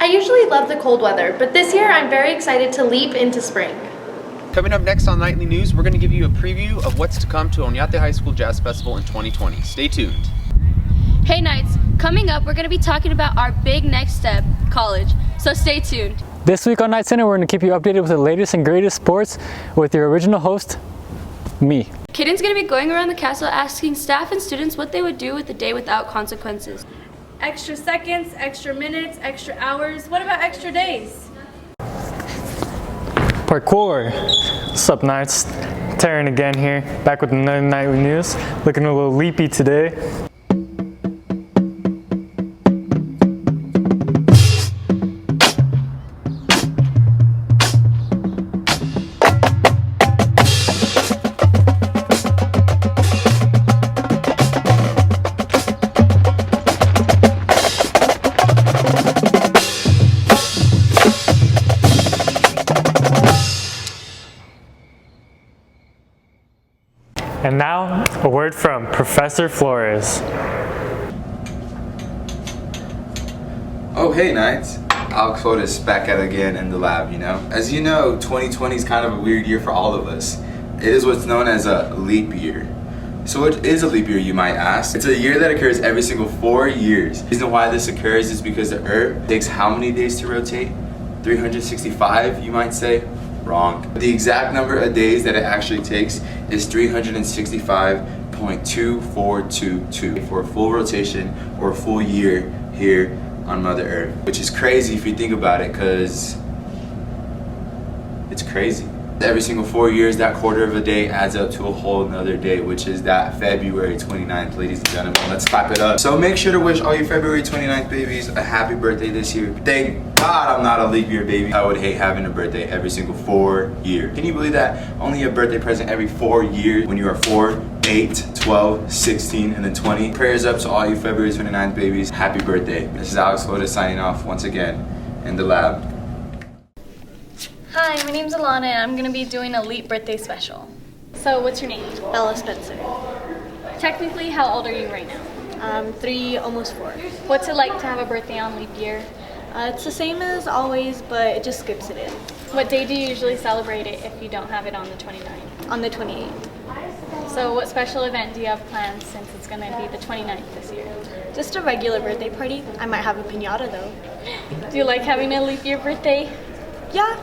I usually love the cold weather, but this year I'm very excited to leap into spring. Coming up next on Nightly News, we're going to give you a preview of what's to come to Oñate High School Jazz Festival in 2020. Stay tuned. Hey Knights, coming up we're going to be talking about our big next step, college, so stay tuned. This week on Night Center, we're going to keep you updated with the latest and greatest sports with your original host, me. Kaden's going to be going around the castle asking staff and students what they would do with a day without consequences. Extra seconds, extra minutes, extra hours. What about extra days? Parkour. What's up, Knights? Taryn again here, back with another Nightly News. Looking a little leapy today. And now, a word from Professor Flores. Oh, hey, Knights. Flores back at it again in the lab, you know. As you know, 2020 is kind of a weird year for all of us. It is what's known as a leap year. So what is a leap year, you might ask? It's a year that occurs every single 4 years. The reason why this occurs is because the Earth takes how many days to rotate? 365, you might say? Wrong. The exact number of days that it actually takes is 365.2422 for a full rotation or a full year here on Mother Earth, which is crazy if you think about it, because it's crazy. Every single 4 years, that quarter of a day adds up to a whole another day, which is that February 29th, ladies and gentlemen. Let's clap it up. So make sure to wish all your February 29th babies a happy birthday this year. Thank God I'm not a leap year baby. I would hate having a birthday every single 4 years. Can you believe that? Only a birthday present every 4 years when you are 4, 8, 12, 16, and then 20. Prayers up to all you February 29th babies. Happy birthday. This is Alex Flores signing off once again in the lab. Hi, my name's Alana and I'm going to be doing a Leap birthday special. So what's your name? Bella Spencer. Technically, how old are you right now? 3, almost 4. What's it like to have a birthday on leap year? It's the same as always, but it just skips it in. What day do you usually celebrate it if you don't have it on the 29th? On the 28th. So what special event do you have planned since it's going to be the 29th this year? Just a regular birthday party. I might have a piñata though. Do you like having a leap year birthday? Yeah,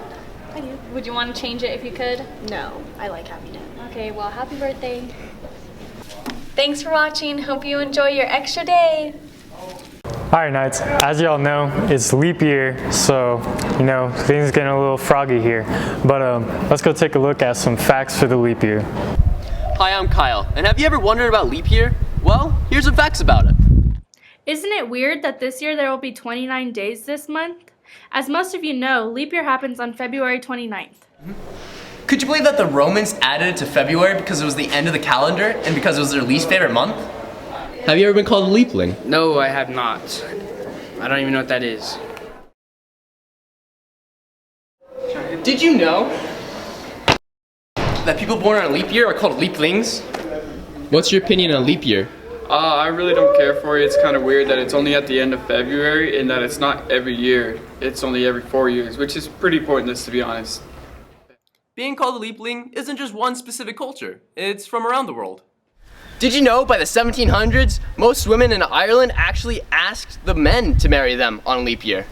I do. Would you want to change it if you could? No, I like having it. Okay, well, happy birthday. Thanks for watching. Hope you enjoy your extra day. Alright, Knights, as y'all know, it's leap year, so, you know, things getting a little froggy here. But let's go take a look at some facts for the leap year. Hi, I'm Kyle, and have you ever wondered about leap year? Well, here's some facts about it. Isn't it weird that this year there will be 29 days this month? As most of you know, leap year happens on February 29th. Could you believe that the Romans added it to February because it was the end of the calendar and because it was their least favorite month? Have you ever been called a leapling? No, I have not. I don't even know what that is. Did you know that people born on a leap year are called leaplings? What's your opinion on leap year? I really don't care for it. It's kind of weird that it's only at the end of February and that it's not every year. It's only every 4 years, which is pretty pointless to be honest. Being called a leapling isn't just one specific culture. It's from around the world. Did you know by the 1700s, most women in Ireland actually asked the men to marry them on leap year?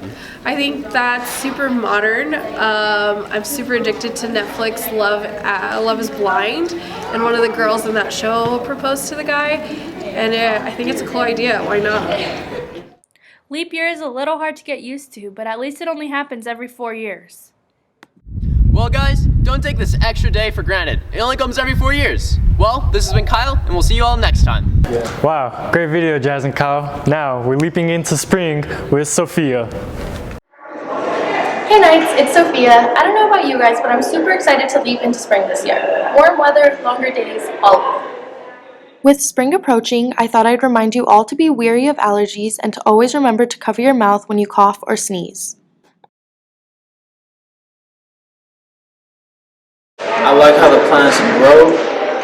I think that's super modern. I'm super addicted to Netflix Love is Blind, and one of the girls in that show proposed to the guy, and I think it's a cool idea. Why not? Leap year is a little hard to get used to, but at least it only happens every 4 years. Well guys, don't take this extra day for granted. It only comes every 4 years. Well, this has been Kyle, and we'll see you all next time. Wow, great video, Jazz and Kyle. Now, we're leaping into spring with Sophia. Hey Knights, it's Sophia. I don't know about you guys, but I'm super excited to leap into spring this year. Warm weather, longer days, all of it. With spring approaching, I thought I'd remind you all to be wary of allergies and to always remember to cover your mouth when you cough or sneeze. I like how the plants grow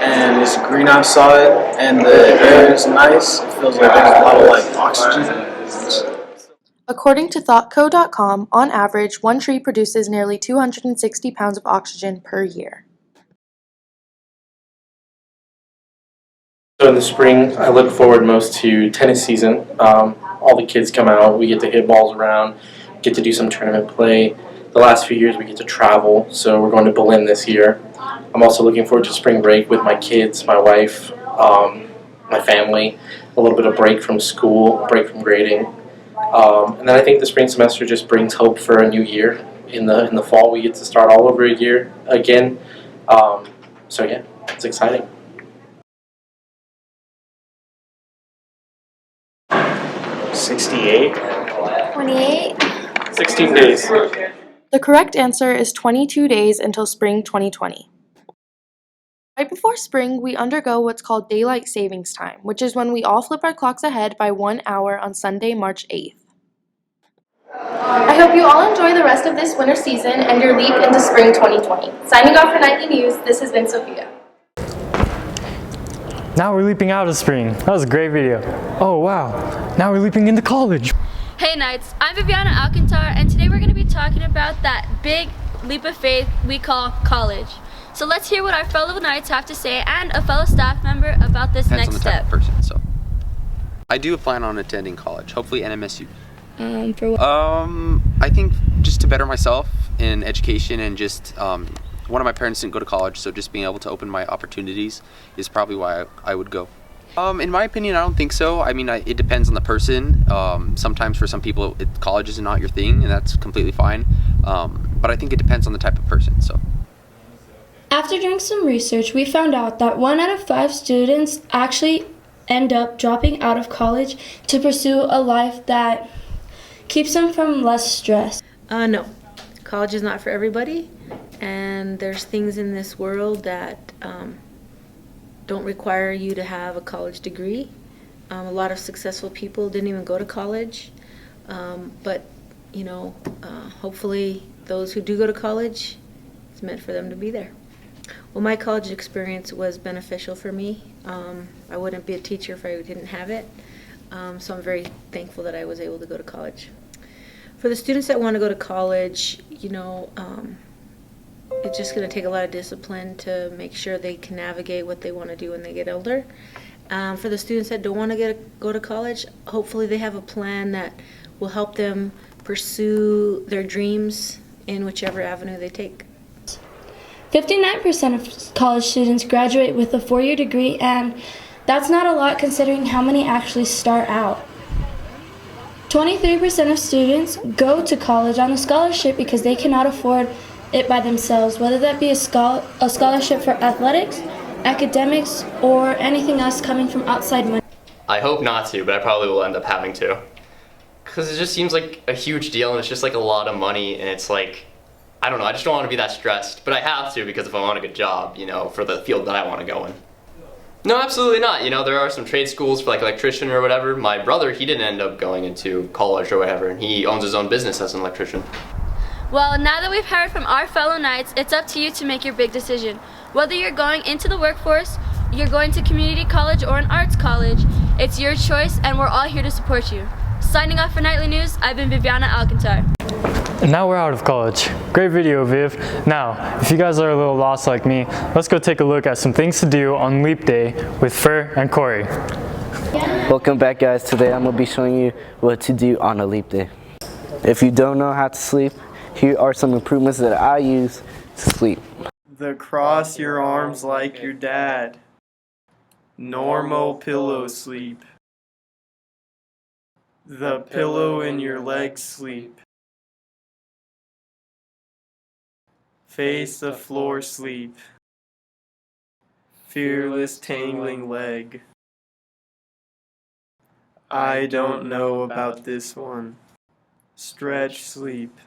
and it's green outside and the air is nice. It feels like there's a lot of oxygen. According to thoughtco.com, on average, one tree produces nearly 260 pounds of oxygen per year. So in the spring, I look forward most to tennis season. All the kids come out, we get to hit balls around, get to do some tournament play. The last few years we get to travel, so we're going to Berlin this year. I'm also looking forward to spring break with my kids, my wife, my family, a little bit of break from school, break from grading. And then I think the spring semester just brings hope for a new year. In the fall we get to start all over a year again. So yeah, it's exciting. 68. 28. 16 days. The correct answer is 22 days until spring 2020. Right before spring, we undergo what's called daylight savings time, which is when we all flip our clocks ahead by 1 hour on Sunday, March 8th. I hope you all enjoy the rest of this winter season and your leap into spring 2020. Signing off for Nightly News, this has been Sophia. Now we're leaping out of spring. That was a great video. Oh wow, now we're leaping into college. Hey Knights, I'm Viviana and today we're going to be talking about that big leap of faith we call college. So let's hear what our fellow Knights have to say and a fellow staff member about this Depends next on the type step. of person, so. I do plan on attending college, hopefully NMSU. For what? I think just to better myself in education and just, one of my parents didn't go to college, so just being able to open my opportunities is probably why I would go. In my opinion, I don't think so. I mean, it depends on the person. Sometimes for some people, college is not your thing, and that's completely fine. But I think it depends on the type of person, so. After doing some research, we found out that 1 out of 5 students actually end up dropping out of college to pursue a life that keeps them from less stress. No, college is not for everybody, and there's things in this world that don't require you to have a college degree. A lot of successful people didn't even go to college, but you know, hopefully those who do go to college, it's meant for them to be there. Well, my college experience was beneficial for me. I wouldn't be a teacher if I didn't have it, so I'm very thankful that I was able to go to college. For the students that want to go to college, you know, it's just going to take a lot of discipline to make sure they can navigate what they want to do when they get older. For the students that don't want to go to college, hopefully they have a plan that will help them pursue their dreams in whichever avenue they take. 59% of college students graduate with a 4-year degree, and that's not a lot considering how many actually start out. 23% of students go to college on a scholarship because they cannot afford it by themselves, whether that be a scholarship for athletics, academics, or anything else coming from outside money. I hope not to, but I probably will end up having to. Because it just seems like a huge deal, and it's just like a lot of money, and it's like, I don't know, I just don't want to be that stressed, but I have to because if I want a good job, you know, for the field that I want to go in. No, absolutely not. You know, there are some trade schools for like electrician or whatever. My brother, he didn't end up going into college or whatever, and he owns his own business as an electrician. Well, now that we've heard from our fellow Knights, it's up to you to make your big decision. Whether you're going into the workforce, you're going to community college or an arts college, it's your choice, and we're all here to support you. Signing off for Nightly News, I've been Viviana Alcantar. And now we're out of college. Great video, Viv. Now, if you guys are a little lost like me, let's go take a look at some things to do on Leap Day with Fur and Corey. Welcome back, guys. Today I'm going to be showing you what to do on a Leap Day. If you don't know how to sleep, here are some improvements that I use to sleep. The cross your arms like your dad. Normal pillow sleep. The pillow in your leg sleep. Face the floor sleep. Fearless tangling leg. I don't know about this one. Stretch sleep.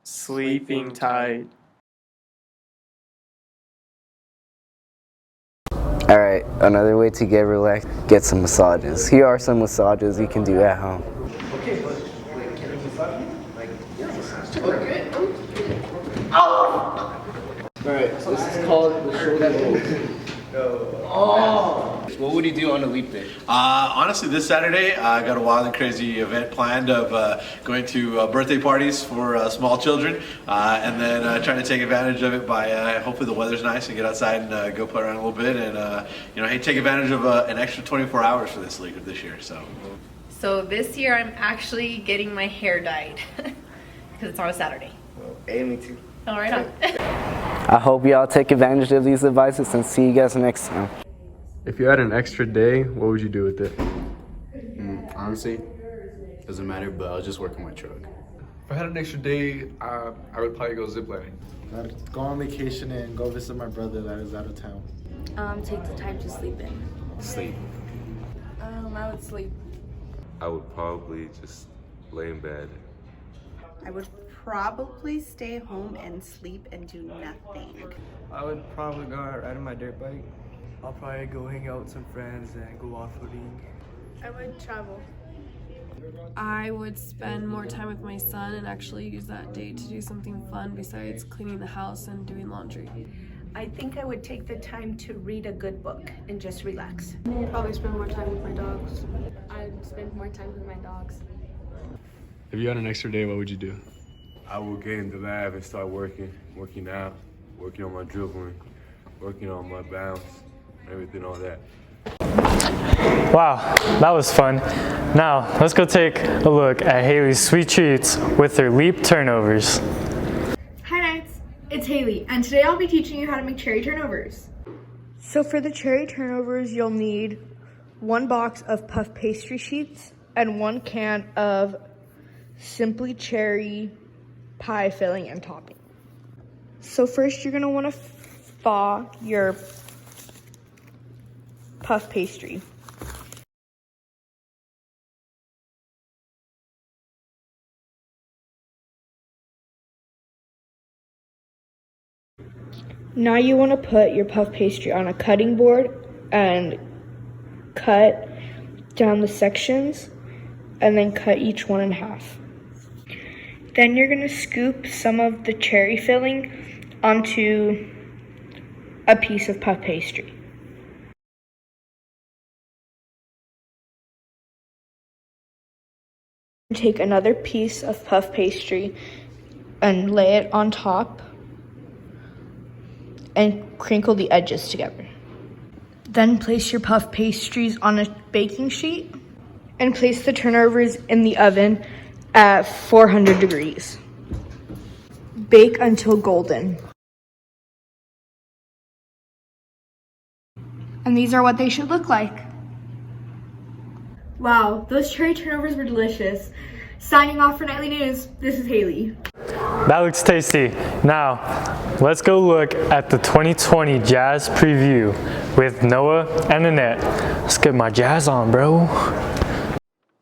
Sleeping tight. Alright, another way to get relaxed, get some massages. Here are some massages you can do at home. Alright, so this is called the shoulder roll. what would you do on a leap day? Honestly, this Saturday, I got a wild and crazy event planned of going to birthday parties for small children, and then trying to take advantage of it by hopefully the weather's nice and get outside and go play around a little bit, and hey, take advantage of an extra 24 hours for this league this year. So this year, I'm actually getting my hair dyed because it's on a Saturday. Hey, me too. All right on. I hope y'all take advantage of these advices and see you guys next time. If you had an extra day, what would you do with it? Honestly, doesn't matter, but I'll just work on my truck. If I had an extra day, I would probably go ziplining. I'd go on vacation and go visit my brother that is out of town. Take the time to sleep in. Sleep. I would sleep. I would probably just lay in bed. I would probably stay home and sleep and do nothing. I would probably go out riding my dirt bike. I'll probably go hang out with some friends and go off-roading. I would travel. I would spend more time with my son and actually use that day to do something fun besides cleaning the house and doing laundry. I think I would take the time to read a good book and just relax. Probably spend more time with my dogs. I'd spend more time with my dogs. If you had an extra day, what would you do? I would get in the lab and start working out, working on my dribbling, working on my bounce, everything, all that. Wow, that was fun. Now, let's go take a look at Haley's sweet treats with her leap turnovers. Hi Knights, it's Haley, and today I'll be teaching you how to make cherry turnovers. So for the cherry turnovers, you'll need 1 box of puff pastry sheets and 1 can of Simply Cherry pie filling and topping. So first you're going to want to thaw your puff pastry. Now you want to put your puff pastry on a cutting board and cut down the sections and then cut each one in half. Then you're going to scoop some of the cherry filling onto a piece of puff pastry. Take another piece of puff pastry and lay it on top and crinkle the edges together. Then place your puff pastries on a baking sheet and place the turnovers in the oven at 400 degrees. Bake until golden. And these are what they should look like. Wow, those cherry turnovers were delicious. Signing off for Nightly News, this is Haley. That looks tasty. Now, let's go look at the 2020 Jazz Preview with Noah and Annette. Let's get my jazz on, bro.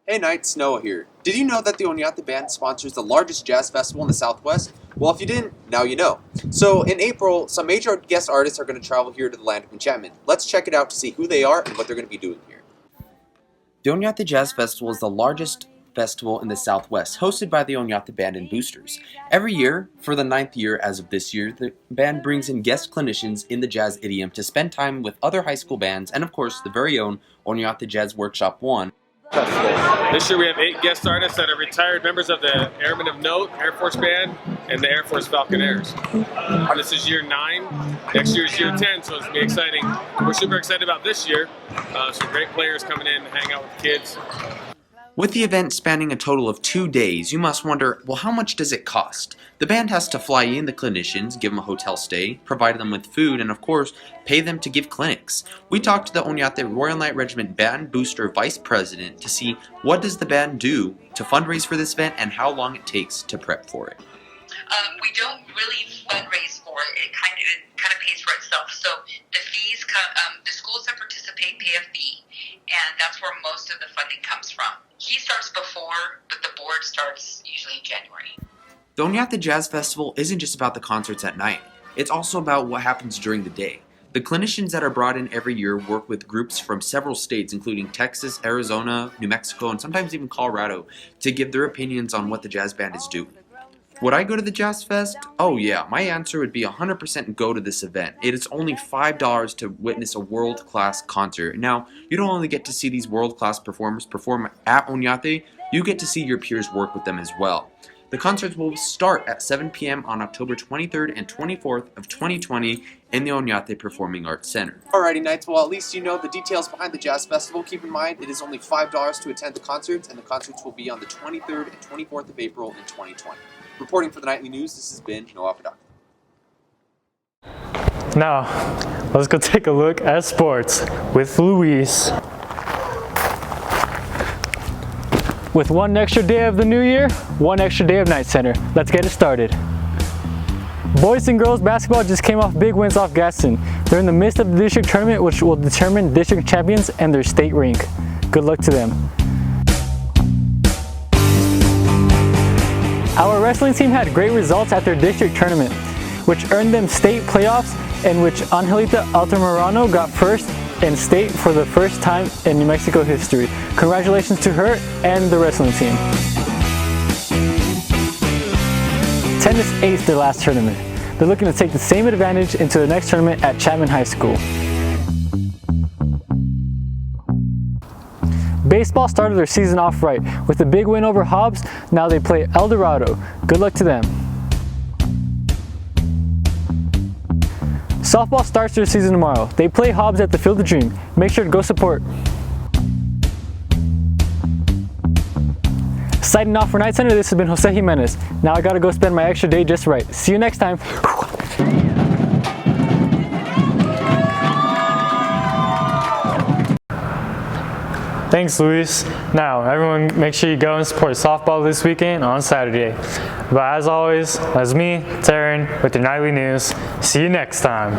Hey Knights, Noah here. Did you know that the Oñate Band sponsors the largest jazz festival in the Southwest? Well, if you didn't, now you know. So in April, some major guest artists are going to travel here to the Land of Enchantment. Let's check it out to see who they are and what they're going to be doing here. The Oñate Jazz Festival is the largest festival in the Southwest, hosted by the Oñate Band and Boosters. Every year, for the 9th year as of this year, the band brings in guest clinicians in the jazz idiom to spend time with other high school bands and, of course, the very own Oñate Jazz Workshop 1. This year we have 8 guest artists that are retired members of the Airmen of Note, Air Force Band, and the Air Force Falconers. This is year 9, next year is year 10, so it's going to be exciting. We're super excited about this year. Some great players coming in to hang out with kids. With the event spanning a total of 2 days, you must wonder, well, how much does it cost? The band has to fly in the clinicians, give them a hotel stay, provide them with food, and of course, pay them to give clinics. We talked to the Oñate Royal Knight Regiment Band Booster Vice President to see what does the band do to fundraise for this event and how long it takes to prep for it. We don't really fundraise for it. It kind of pays for itself. So the fees the schools that participate pay a fee, and that's where most of the funding comes from. He starts before, but the board starts usually in January. The Oñate Jazz Festival isn't just about the concerts at night. It's also about what happens during the day. The clinicians that are brought in every year work with groups from several states, including Texas, Arizona, New Mexico, and sometimes even Colorado, to give their opinions on what the jazz band is doing. Would I go to the Jazz Fest? Oh yeah, my answer would be 100% go to this event. It is only $5 to witness a world-class concert. Now, you don't only get to see these world-class performers perform at Oñate, you get to see your peers work with them as well. The concerts will start at 7 p.m. on October 23rd and 24th of 2020 in the Oñate Performing Arts Center. Alrighty, Knights, well, at least you know the details behind the Jazz Festival. Keep in mind, it is only $5 to attend the concerts, and the concerts will be on the 23rd and 24th of April in 2020. Reporting for the Nightly News, this has been Noah Padak. Now, let's go take a look at sports with Luis. With one extra day of the new year, one extra day of Night Center. Let's get it started. Boys and girls basketball just came off big wins off Gaston. They're in the midst of the district tournament, which will determine district champions and their state rank. Good luck to them. Our wrestling team had great results at their district tournament, which earned them state playoffs, in which Angelita Altamirano got first in state for the first time in New Mexico history. Congratulations to her and the wrestling team. Tennis aced their last tournament. They're looking to take the same advantage into the next tournament at Chapman High School. Baseball started their season off right. With a big win over Hobbs, now they play El Dorado. Good luck to them. Softball starts their season tomorrow. They play Hobbs at the Field of Dream. Make sure to go support. Signing off for Night Center, this has been Jose Jimenez. Now I gotta go spend my extra day just right. See you next time. Thanks, Luis. Now, everyone, make sure you go and support softball this weekend on Saturday. But as always, that's me, Taryn, with your Nightly News. See you next time.